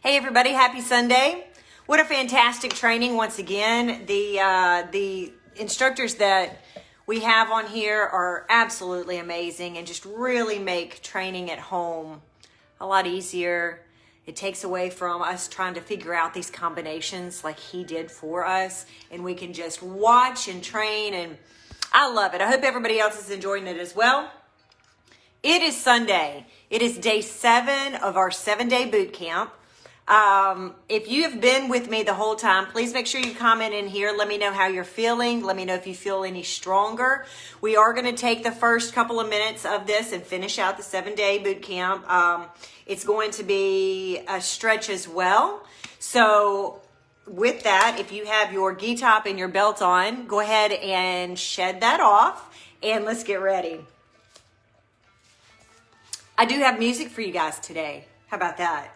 Hey everybody, happy Sunday. What a fantastic training once again. The instructors that we have on here are absolutely amazing and just really make training at home a lot easier. It takes away from us trying to figure out these combinations like he did for us, and we can just watch and train, and I love it. I hope everybody else is enjoying it as well. It is Sunday. It is day 7 of our 7-day boot camp. If you have been with me the whole time, please make sure you comment in here. Let me know how you're feeling. Let me know if you feel any stronger. We are going to take the first couple of minutes of this and finish out the 7-day boot camp. It's going to be a stretch as well. So with that, if you have your gi top and your belt on, go ahead and shed that off and let's get ready. I do have music for you guys today. How about that?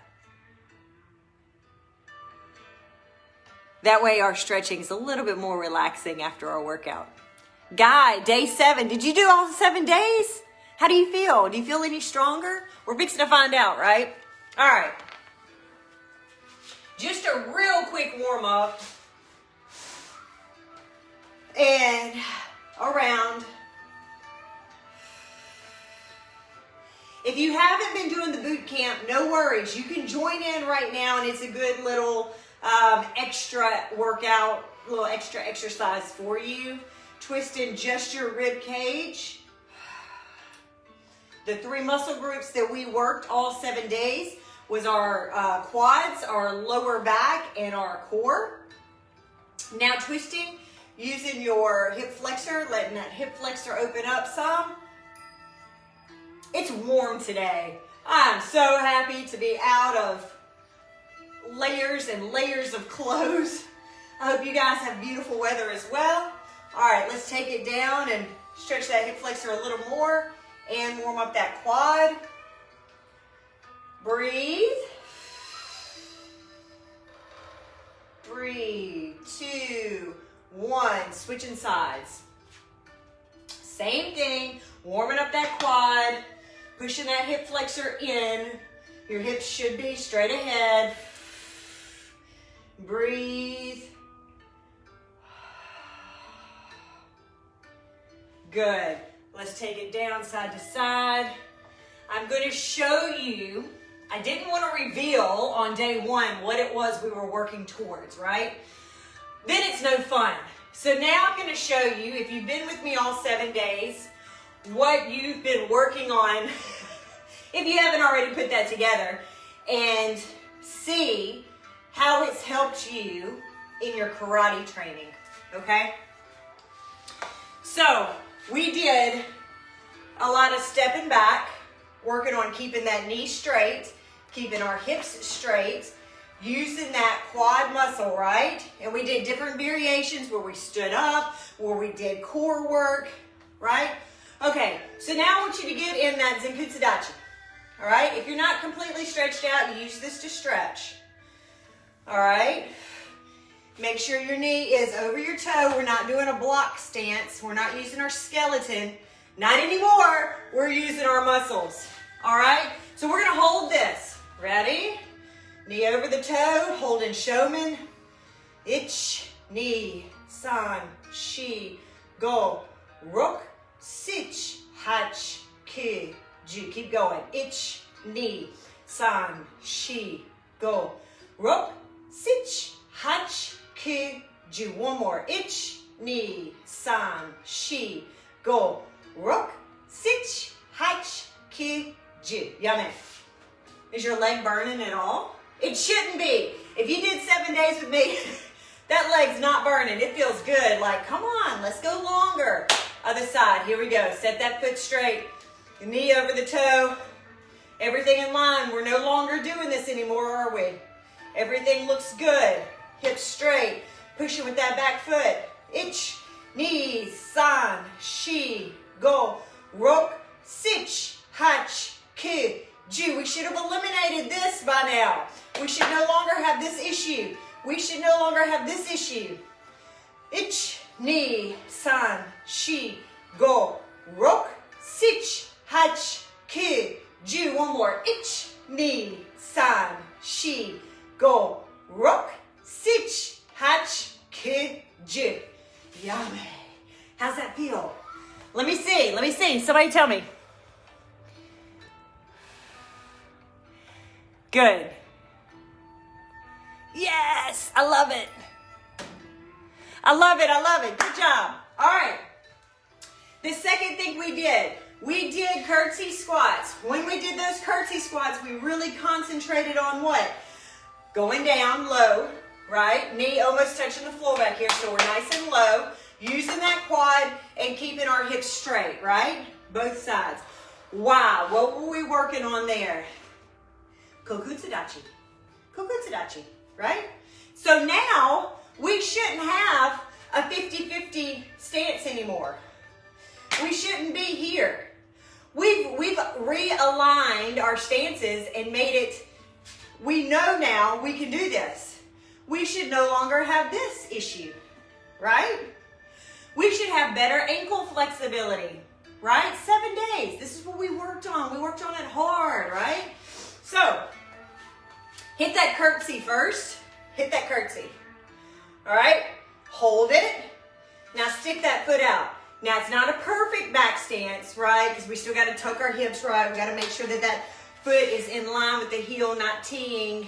That way our stretching is a little bit more relaxing after our workout. Guy, day 7. Did you do all 7 days? How do you feel? Do you feel any stronger? We're fixing to find out, right? All right. Just a real quick warm up. And around. If you haven't been doing the boot camp, no worries. You can join in right now, and it's a good little extra workout, little extra exercise for you. Twisting just your rib cage. The 3 muscle groups that we worked all 7 days was our quads, our lower back, and our core. Now twisting using your hip flexor, letting that hip flexor open up some. It's warm today. I'm so happy to be out of layers and layers of clothes. I hope you guys have beautiful weather as well. All right, let's take it down and stretch that hip flexor a little more and warm up that quad. Breathe. Breathe. 2, 1. Switching sides. Same thing. Warming up that quad. Pushing that hip flexor in. Your hips should be straight ahead. Breathe. Good. Let's take it down side to side. I'm going to show you, I didn't want to reveal on day 1 what it was we were working towards, right? Then it's no fun. So now I'm going to show you, if you've been with me all 7 days, what you've been working on, if you haven't already put that together, and see how it's helped you in your karate training, okay? So, we did a lot of stepping back, working on keeping that knee straight, keeping our hips straight, using that quad muscle, right? And we did different variations where we stood up, where we did core work, right? Okay, so now I want you to get in that Zenkutsu Dachi, all right? If you're not completely stretched out, you use this to stretch. All right, make sure your knee is over your toe. We're not doing a block stance. We're not using our skeleton. Not anymore. We're using our muscles. All right, so we're gonna hold this. Ready? Knee over the toe, holding Shomen. Ich, ni, san, shi, go. Ruk, sich, hach, ki, ju. Keep going. Ich, ni, san, shi, go. Ruk, sich, hach, ki, ju. One more. Ich, ni, san, shi, go. Ruk, sich, hach, ki, ju. Yummy. Is your leg burning at all? It shouldn't be. If you did 7 days with me, that leg's not burning. It feels good. Like, come on, let's go longer. Other side. Here we go. Set that foot straight. The knee over the toe. Everything in line. We're no longer doing this anymore, are we? Everything looks good. Hips straight. Pushing with that back foot. Ich, ni, san, shi, go. Rok, sich, hach, ki, ju. We should have eliminated this by now. We should no longer have this issue. We should no longer have this issue. Ich, ni, san, shi, go. Rok, sich, hach, ki, ju. One more. Ich, ni, san, shi, go, rook, sich, hatch, ki, ji. Yummy. How's that feel? Let me see. Somebody tell me. Good. Yes, I love it. I love it. Good job. All right. The second thing we did curtsy squats. When we did those curtsy squats, we really concentrated on what? Going down low, right? Knee almost touching the floor back here, so we're nice and low. Using that quad and keeping our hips straight, right? Both sides. Wow, what were we working on there? Kokutsudachi. Kokutsudachi, right? So now we shouldn't have a 50-50 stance anymore. We shouldn't be here. We've realigned our stances and made it, we know now we can do this. We should no longer have this issue, right? We should have better ankle flexibility, right? 7 days. This is what we worked on. We worked on it hard, right? So, hit that curtsy first. Hit that curtsy. All right? Hold it. Now stick that foot out. Now it's not a perfect back stance, right? Because we still got to tuck our hips right. We got to make sure that that foot is in line with the heel, not teeing.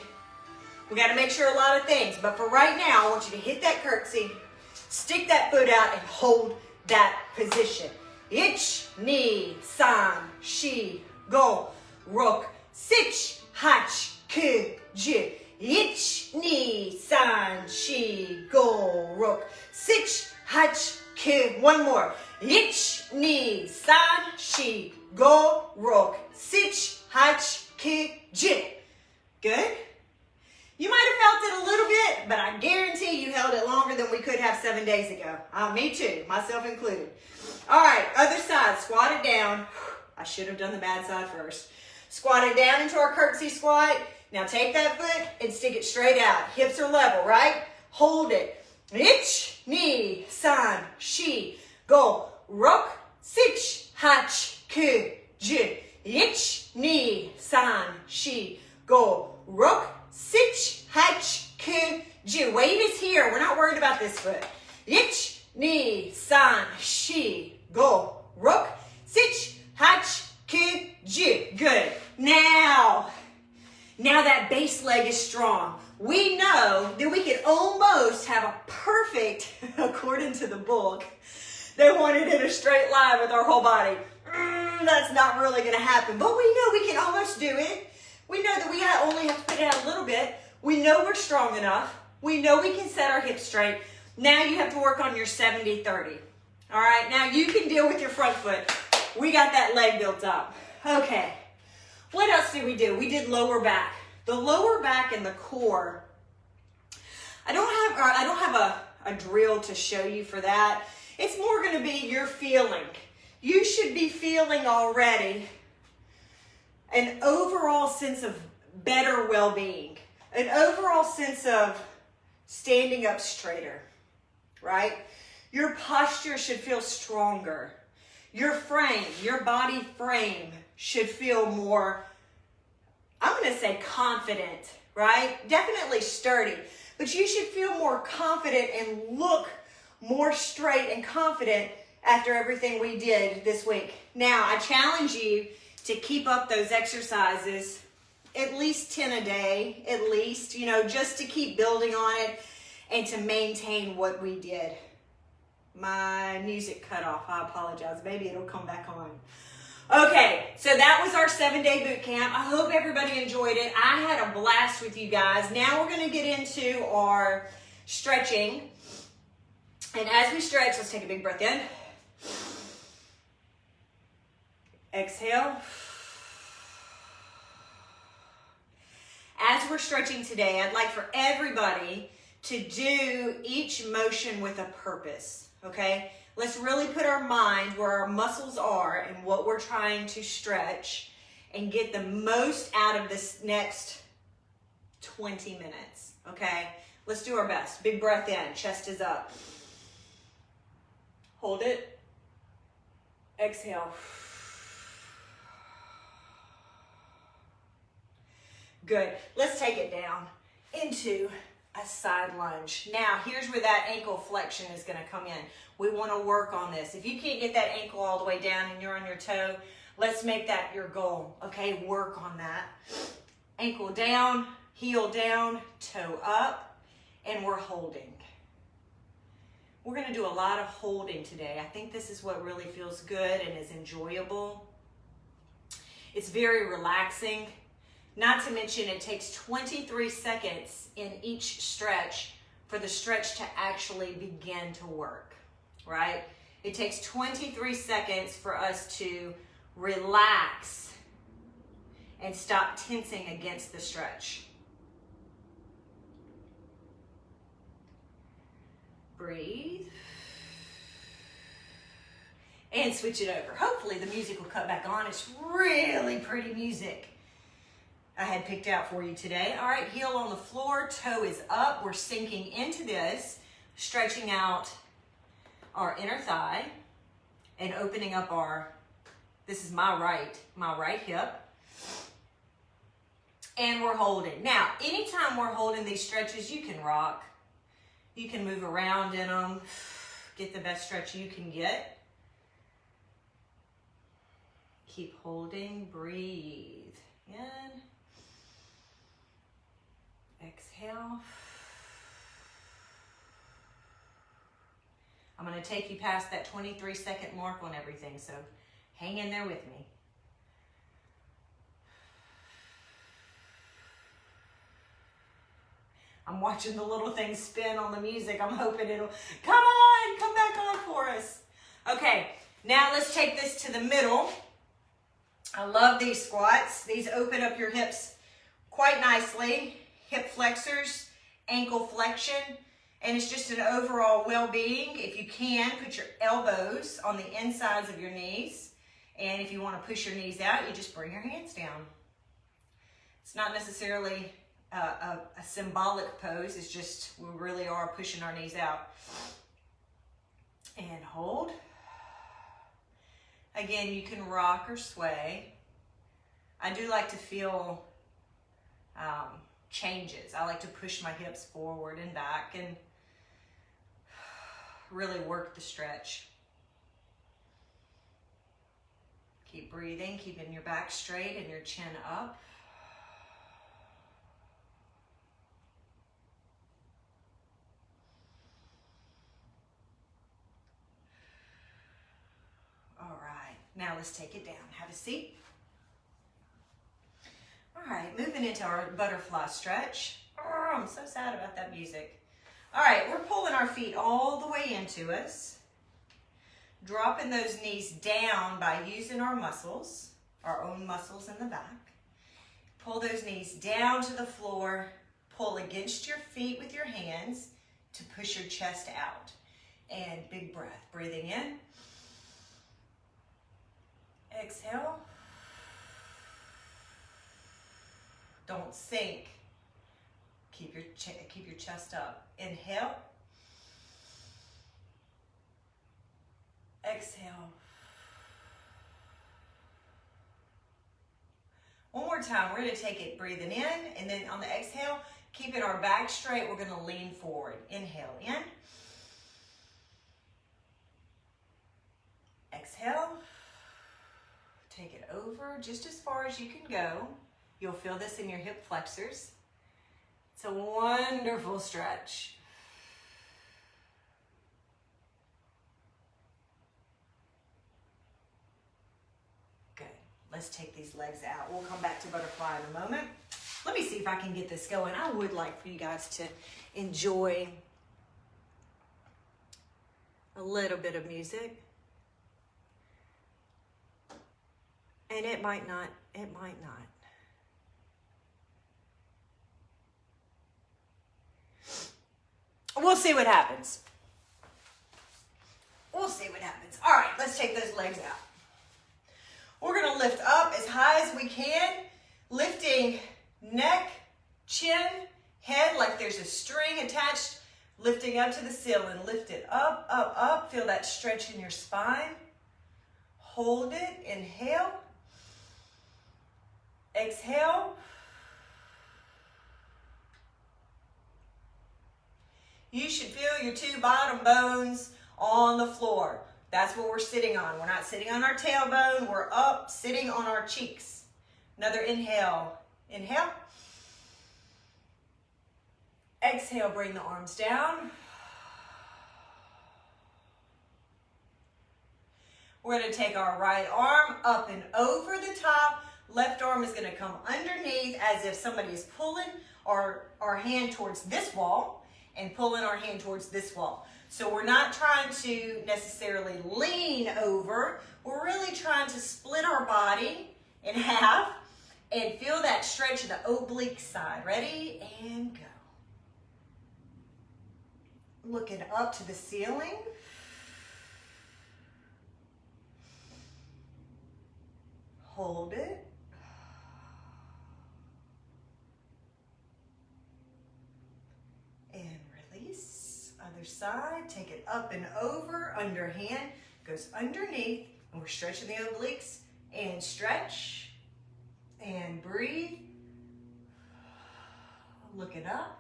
We got to make sure a lot of things. But for right now, I want you to hit that curtsy. Stick that foot out and hold that position. Ich, ni, san, shi, go, rook, sich, hach, ku, ji. Ich, ni, san, shi, go, rook, sich, hach, ku. One more. Ich, ni, san, shi, go, rook, sich, hach, ku, ji. Good? You might have felt it a little bit, but I guarantee you held it longer than we could have 7 days ago. Me too, myself included. All right, other side, squat it down. I should have done the bad side first. Squat it down into our curtsy squat. Now take that foot and stick it straight out. Hips are level, right? Hold it. Ich, ni, san, shi, go, rook, sich, hach, ku, ji. Ich, ni, san, shi, go, rook, sich, hach, ku, ji. Weight is here. We're not worried about this foot. Ich, ni, san, shi, go, rook, sich, hach, ku, ji. Good. Now that base leg is strong, we know that we can almost have a perfect, according to the book, they want it in a straight line with our whole body. That's not really going to happen, but we know we can almost do it. We know that we only have to put it out a little bit. We know we're strong enough. We know we can set our hips straight. Now you have to work on your 70-30. All right, now you can deal with your front foot. We got that leg built up. Okay, what else did we do? We did lower back. The lower back and the core. I don't have a drill to show you for that. It's more going to be your feeling. You should be feeling already an overall sense of better well-being, an overall sense of standing up straighter, right? Your posture should feel stronger. Your frame, your body frame should feel more, I'm going to say confident, right? Definitely sturdy, but you should feel more confident and look more straight and confident after everything we did this week. Now, I challenge you to keep up those exercises, at least 10 a day, at least, just to keep building on it and to maintain what we did. My music cut off. I apologize. Maybe it'll come back on. Okay, so that was our 7-day boot camp. I hope everybody enjoyed it. I had a blast with you guys. Now we're going to get into our stretching. And as we stretch, let's take a big breath in. Exhale. As we're stretching today, I'd like for everybody to do each motion with a purpose, okay? Let's really put our mind where our muscles are and what we're trying to stretch and get the most out of this next 20 minutes, okay? Let's do our best. Big breath in, chest is up. Hold it. Exhale. Good. Let's take it down. into a side lunge. Now, here's where that ankle flexion is going to come in. We want to work on this. If you can't get that ankle all the way down and you're on your toe, let's make that your goal, okay? Work on that. Ankle down, heel down, toe up, and we're holding. We're going to do a lot of holding today. I think this is what really feels good and is enjoyable. It's very relaxing. Not to mention it takes 23 seconds in each stretch for the stretch to actually begin to work, right? It takes 23 seconds for us to relax and stop tensing against the stretch. Breathe. And switch it over. Hopefully the music will cut back on. It's really pretty music I had picked out for you today. All right, heel on the floor, toe is up. We're sinking into this, stretching out our inner thigh and opening up our, this is my right hip. And we're holding. Now, anytime we're holding these stretches, you can rock. You can move around in them, get the best stretch you can get. Keep holding, breathe in. Exhale. I'm going to take you past that 23-second mark on everything, so hang in there with me. I'm watching the little thing spin on the music. I'm hoping it'll, come back on for us. Okay, now let's take this to the middle. I love these squats. These open up your hips quite nicely. Hip flexors, ankle flexion, and it's just an overall well-being. If you can, put your elbows on the insides of your knees. And if you want to push your knees out, you just bring your hands down. It's not necessarily a symbolic pose. It's just we really are pushing our knees out. And hold. Again, you can rock or sway. I do like to feel changes. I like to push my hips forward and back and really work the stretch. Keep breathing, keeping your back straight and your chin up. All right, now let's take it down. Have a seat. All right, moving into our butterfly stretch. Oh, I'm so sad about that music. All right, we're pulling our feet all the way into us. Dropping those knees down by using our muscles, our own muscles in the back. Pull those knees down to the floor. Pull against your feet with your hands to push your chest out. And big breath, breathing in. Exhale. Don't sink. Keep your chest up. Inhale. Exhale. One more time. We're going to take it breathing in, and then on the exhale, keeping our back straight, we're going to lean forward. Inhale in. Exhale. Take it over just as far as you can go. You'll feel this in your hip flexors. It's a wonderful stretch. Good. Let's take these legs out. We'll come back to butterfly in a moment. Let me see if I can get this going. I would like for you guys to enjoy a little bit of music. And it might not. We'll see what happens. All right, let's take those legs out. We're going to lift up as high as we can, lifting neck, chin, head like there's a string attached, lifting up to the ceiling. Lift it up, up, up. Feel that stretch in your spine. Hold it. Inhale. Exhale. you should feel your two bottom bones on the floor. That's what we're sitting on. We're not sitting on our tailbone. We're up, sitting on our cheeks. Another inhale. Inhale. Exhale, bring the arms down. We're going to take our right arm up and over the top. Left arm is going to come underneath as if somebody is pulling our hand towards this wall and pulling our hand towards this wall. So we're not trying to necessarily lean over. We're really trying to split our body in half and feel that stretch in the oblique side. Ready? And go. Looking up to the ceiling. Hold it. And release. Other side. Take it up and over. Underhand goes underneath. And we're stretching the obliques. And stretch. And breathe. Look it up.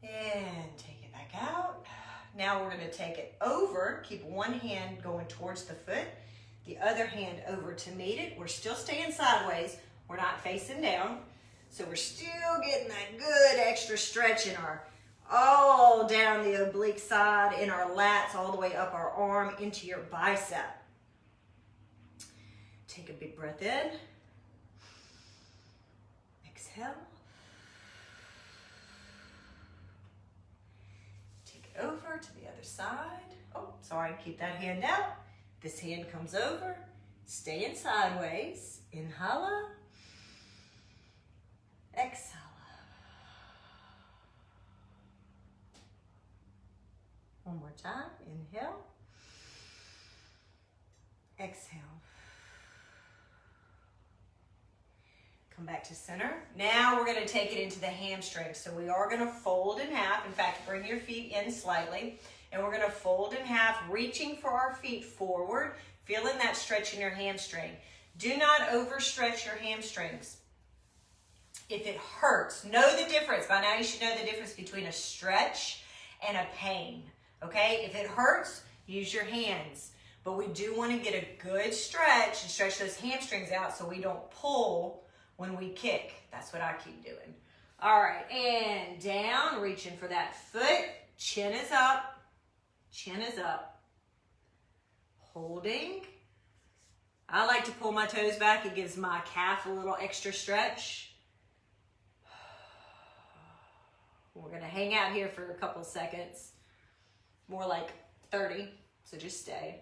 And take it back out. Now we're going to take it over. Keep one hand going towards the foot. The other hand over to meet it. We're still staying sideways. We're not facing down. So we're still getting that good extra stretch in our, all down the oblique side, in our lats, all the way up our arm into your bicep. Take a big breath in. Exhale. Over to the other side. Oh, sorry, keep that hand out. This hand comes over. Staying sideways. Inhala. Exhala. One more time. Inhale. Exhale. Come back to center. Now we're going to take it into the hamstring. So we are going to fold in half. In fact, bring your feet in slightly. And we're going to fold in half, reaching for our feet forward, feeling that stretch in your hamstring. Do not overstretch your hamstrings. If it hurts, know the difference. By now you should know the difference between a stretch and a pain. Okay? If it hurts, use your hands. But we do want to get a good stretch and stretch those hamstrings out so we don't pull when we kick. That's what I keep doing. All right, and down, reaching for that foot. Chin is up. Chin is up. Holding. I like to pull my toes back. It gives my calf a little extra stretch. We're going to hang out here for a couple seconds. More like 30, so just stay.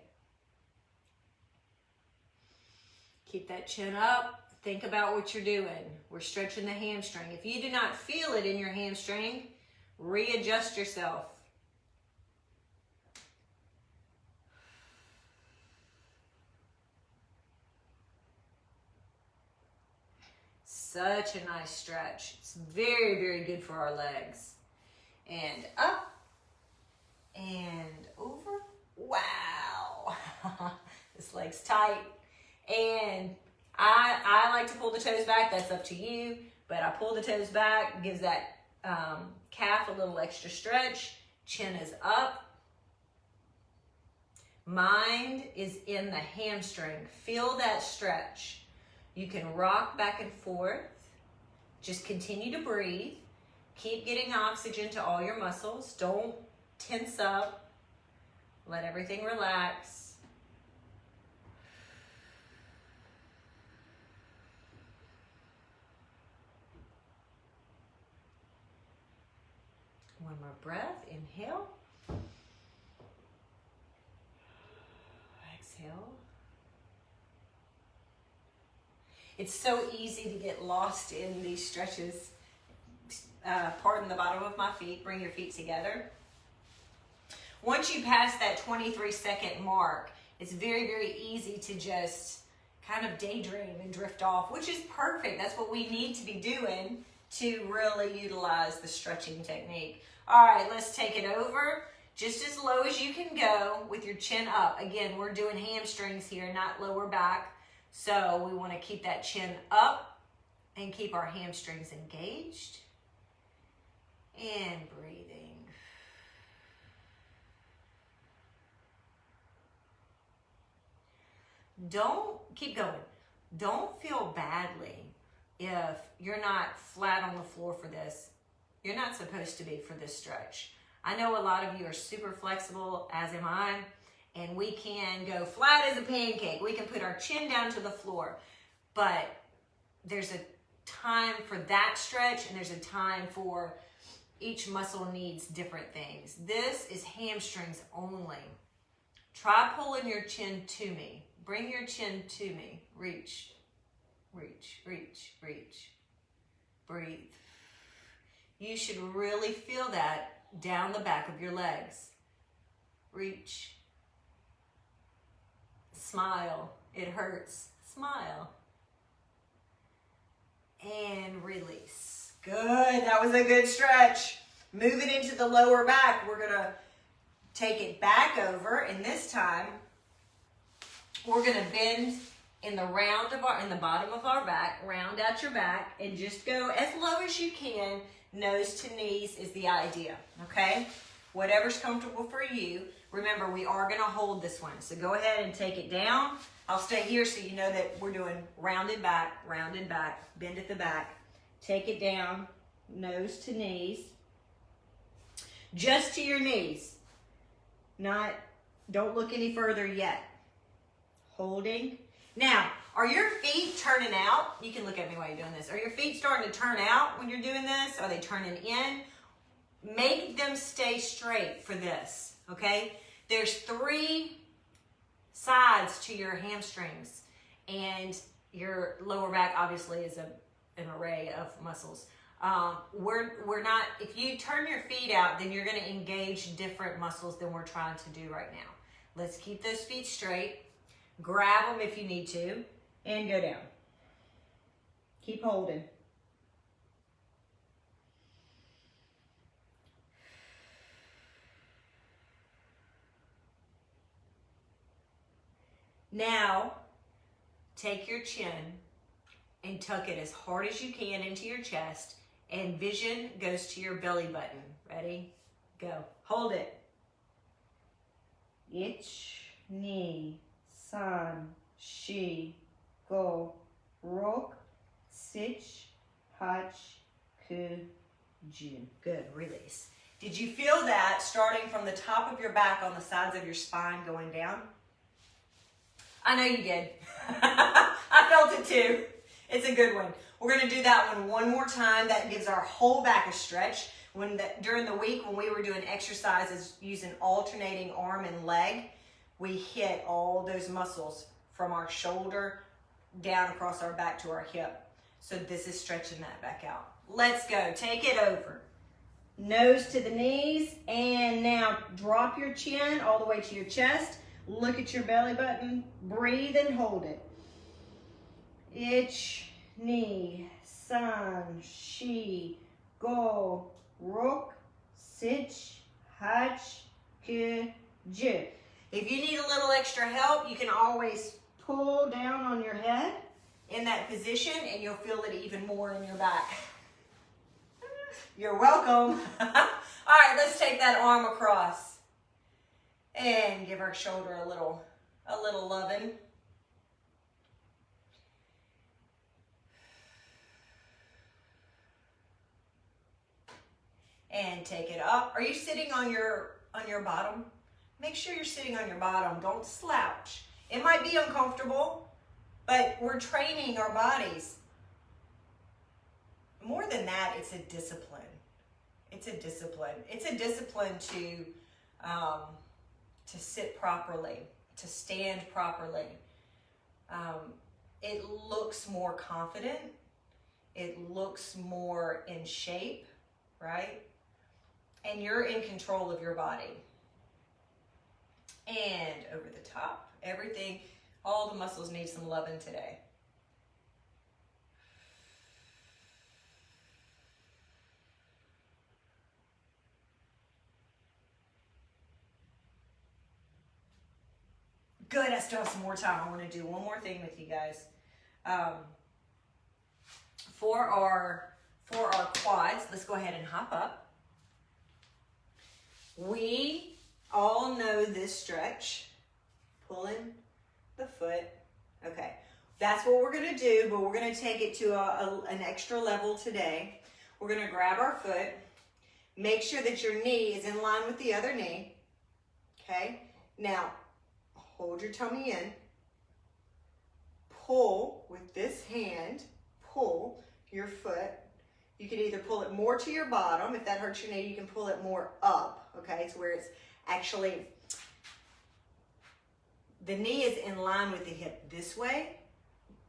Keep that chin up. Think about what you're doing. We're stretching the hamstring. If you do not feel it in your hamstring, readjust yourself. Such a nice stretch. It's very, very good for our legs. And up and over. Wow. This leg's tight. And I like to pull the toes back. That's up to you. But I pull the toes back. Gives that calf a little extra stretch. Chin is up. Mind is in the hamstring. Feel that stretch. You can rock back and forth. Just continue to breathe. Keep getting oxygen to all your muscles. Don't tense up. Let everything relax. One more breath. Inhale. Exhale. It's so easy to get lost in these stretches. Pardon the bottom of my feet. Bring your feet together. Once you pass that 23-second mark, it's very, very easy to just kind of daydream and drift off, which is perfect. That's what we need to be doing to really utilize the stretching technique. All right, let's take it over. Just as low as you can go with your chin up. Again, we're doing hamstrings here, not lower back. So we want to keep that chin up and keep our hamstrings engaged. And breathing. Keep going. Don't feel badly if you're not flat on the floor for this. You're not supposed to be for this stretch. I know a lot of you are super flexible, as am I, and we can go flat as a pancake. We can put our chin down to the floor, but there's a time for that stretch and there's a time for each muscle needs different things. This is hamstrings only. Try pulling your chin to me. Bring your chin to me. Reach, reach, reach, reach. Breathe. You should really feel that down the back of your legs. Reach. Smile. It hurts. Smile. And release. Good. That was a good stretch. Move it into the lower back. We're going to take it back over, and this time we're going to bend in the bottom of our back, round out your back, and just go as low as you can. Nose to knees is the idea, okay? Whatever's comfortable for you. Remember, we are going to hold this one, so go ahead and take it down. I'll stay here so you know that we're doing rounded back, bend at the back. Take it down, nose to knees. Just to your knees. Don't look any further yet. Holding. Now, are your feet turning out? You can look at me while you're doing this. Are your feet starting to turn out when you're doing this? Are they turning in? Make them stay straight for this, okay? There's 3 sides to your hamstrings, and your lower back obviously is an array of muscles. We're not, if you turn your feet out, then you're going to engage different muscles than we're trying to do right now. Let's keep those feet straight. Grab them if you need to, and go down. Keep holding. Now, take your chin and tuck it as hard as you can into your chest, and vision goes to your belly button. Ready? Go. Hold it. Ich, ni, san, shi, go, rok, sich, hach, ku, jin. Good. Release. Did you feel that starting from the top of your back on the sides of your spine going down? I know you did. I felt it too. It's a good one. We're going to do that one more time. That gives our whole back a stretch. During the week when we were doing exercises using alternating arm and leg, we hit all those muscles from our shoulder down across our back to our hip. So this is stretching that back out. Let's go. Take it over. Nose to the knees, and now drop your chin all the way to your chest. Look at your belly button. Breathe and hold it. Ich, ni, san, shi, go, rok, sich, hach, ku, ju. If you need a little extra help, you can always pull down on your head in that position, and you'll feel it even more in your back. You're welcome. All right, let's take that arm across and give our shoulder a little loving. And take it up. Are you sitting on your bottom? Make sure you're sitting on your bottom. Don't slouch. It might be uncomfortable, but we're training our bodies. More than that, it's a discipline. It's a discipline. It's a discipline to sit properly, to stand properly. It looks more confident. It looks more in shape, right? And you're in control of your body. And over the top, everything, all the muscles need some loving today. Good, I still have some more time. I want to do one more thing with you guys. For our quads, let's go ahead and hop up. We all know this stretch, pulling the foot. Okay, that's what we're gonna do, but we're gonna take it to an extra level today. We're gonna grab our foot, make sure that your knee is in line with the other knee, okay? Now, hold your tummy in, pull with this hand, pull your foot. You can either pull it more to your bottom. If that hurts your knee, you can pull it more up, okay? It's where it's actually, the knee is in line with the hip this way.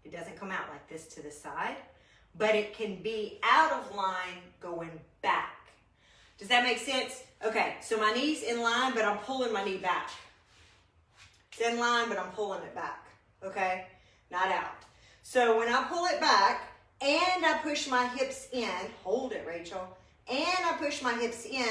It doesn't come out like this to the side, but it can be out of line going back. Does that make sense? Okay, so my knee's in line, but I'm pulling my knee back. It's in line, but I'm pulling it back, okay? Not out. So when I pull it back, and I push my hips in, hold it, Rachel, and I push my hips in,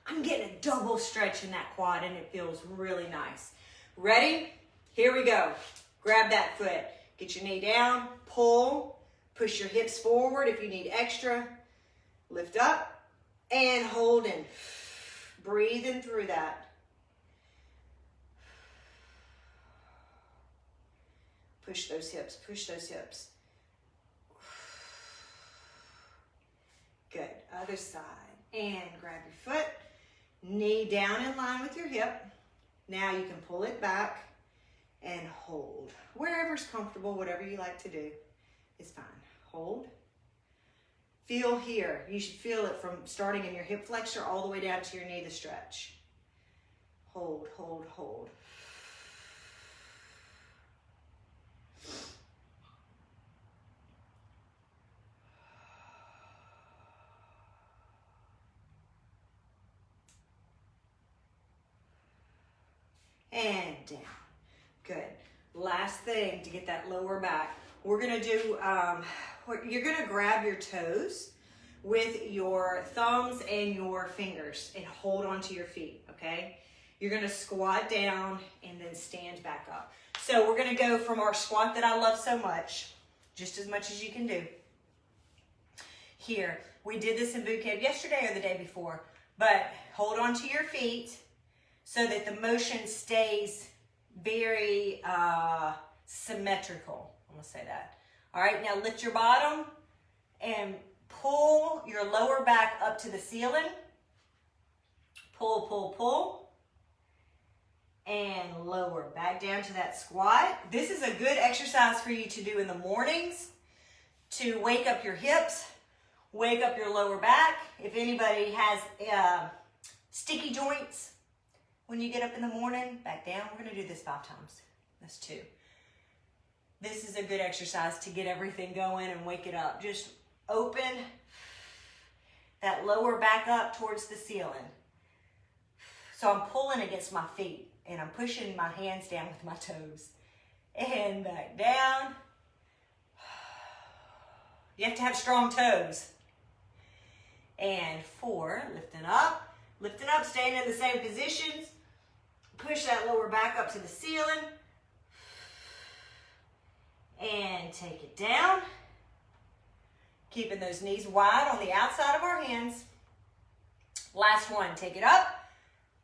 I'm getting a double stretch in that quad, and it feels really nice. Ready? Here we go. Grab that foot. Get your knee down, pull, push your hips forward if you need extra. Lift up, and holding. Breathing through that. Push those hips, push those hips. Good, other side. And grab your foot, knee down in line with your hip. Now you can pull it back and hold. Wherever's comfortable, whatever you like to do is fine. Hold. Feel here. You should feel it from starting in your hip flexor all the way down to your knee, the stretch. Hold, hold, hold. And down. Good. Last thing to get that lower back. We're going to do, you're going to grab your toes with your thumbs and your fingers and hold onto your feet, okay? You're going to squat down and then stand back up. So we're going to go from our squat that I love so much, just as much as you can do. Here, we did this in boot camp yesterday or the day before, but hold onto your feet so that the motion stays very symmetrical. I'm gonna say that. All right, now lift your bottom and pull your lower back up to the ceiling. Pull, pull, pull. And lower back down to that squat. This is a good exercise for you to do in the mornings to wake up your hips, wake up your lower back. If anybody has sticky joints, when you get up in the morning, back down. We're going to do this 5 times. That's 2. This is a good exercise to get everything going and wake it up. Just open that lower back up towards the ceiling. So I'm pulling against my feet and I'm pushing my hands down with my toes. And back down. You have to have strong toes. And 4, lifting up, staying in the same positions. Push that lower back up to the ceiling. And take it down. Keeping those knees wide on the outside of our hands. Last one, take it up.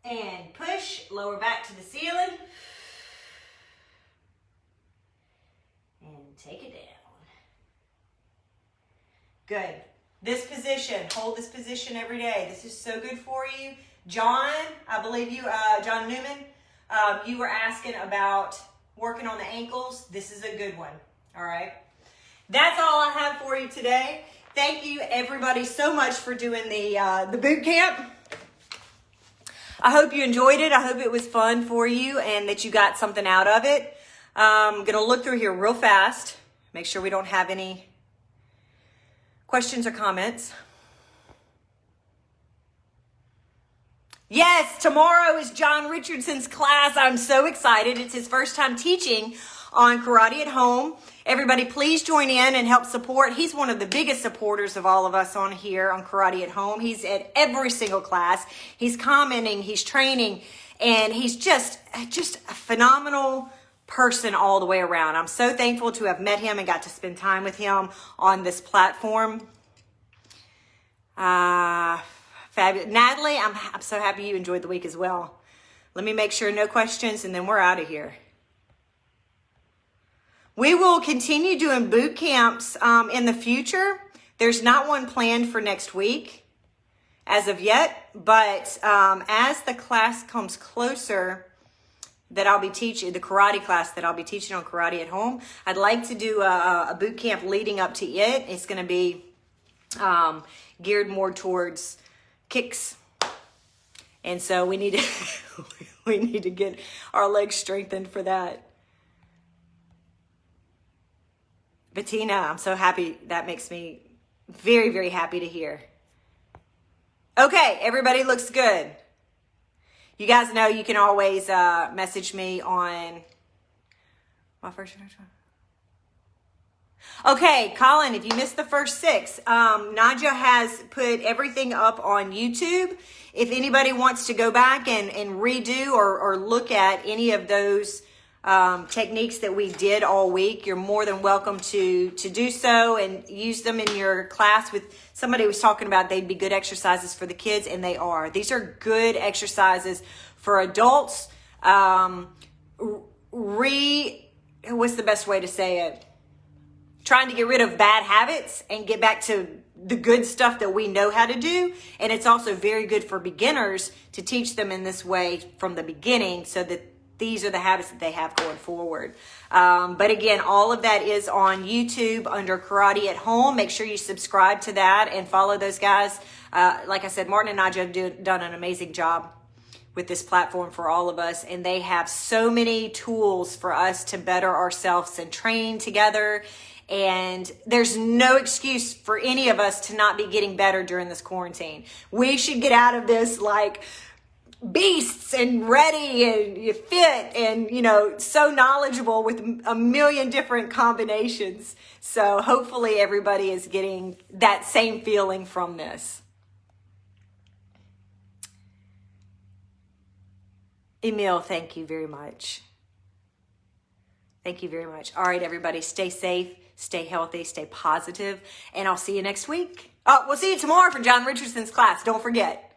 And push, lower back to the ceiling. And take it down. Good. This position, hold this position every day. This is so good for you. John, I believe you, John Newman, you were asking about working on the ankles. This is a good one, all right? That's all I have for you today. Thank you, everybody, so much for doing the boot camp. I hope you enjoyed it. I hope it was fun for you and that you got something out of it. I'm going to look through here real fast, make sure we don't have any questions or comments. Yes, tomorrow is John Richardson's class. I'm so excited. It's his first time teaching on Karate at Home. Everybody, please join in and help support. He's one of the biggest supporters of all of us on here on Karate at Home. He's at every single class. He's commenting, he's training, and he's just a phenomenal person all the way around. I'm so thankful to have met him and got to spend time with him on this platform. Fabulous. Natalie, I'm so happy you enjoyed the week as well. Let me make sure no questions and then we're out of here. We will continue doing boot camps in the future. There's not one planned for next week as of yet, but as the class comes closer that I'll be teaching, the karate class that I'll be teaching on Karate at Home, I'd like to do a boot camp leading up to it. It's going to be geared more towards kicks. And so we need to we need to get our legs strengthened for that. Bettina, I'm so happy. That makes me very, very happy to hear. Okay, everybody looks good. You guys know you can always message me on my first. Okay, Colin, if you missed the first 6, Nadja has put everything up on YouTube. If anybody wants to go back and redo or look at any of those techniques that we did all week, you're more than welcome to do so and use them in your class. With somebody was talking about they'd be good exercises for the kids, and they are. These are good exercises for adults. What's the best way to say it? Trying to get rid of bad habits and get back to the good stuff that we know how to do. And it's also very good for beginners to teach them in this way from the beginning, so that these are the habits that they have going forward. But again, all of that is on YouTube under Karate at Home. Make sure you subscribe to that and follow those guys. Like I said, Martin and Nadja have done an amazing job with this platform for all of us. And they have so many tools for us to better ourselves and train together. And there's no excuse for any of us to not be getting better during this quarantine. We should get out of this like beasts and ready and fit and, so knowledgeable with a million different combinations. So hopefully everybody is getting that same feeling from this. Emil, thank you very much. Thank you very much. All right, everybody, stay safe, stay healthy, stay positive, and I'll see you next week. Oh, we'll see you tomorrow for John Richardson's class. Don't forget.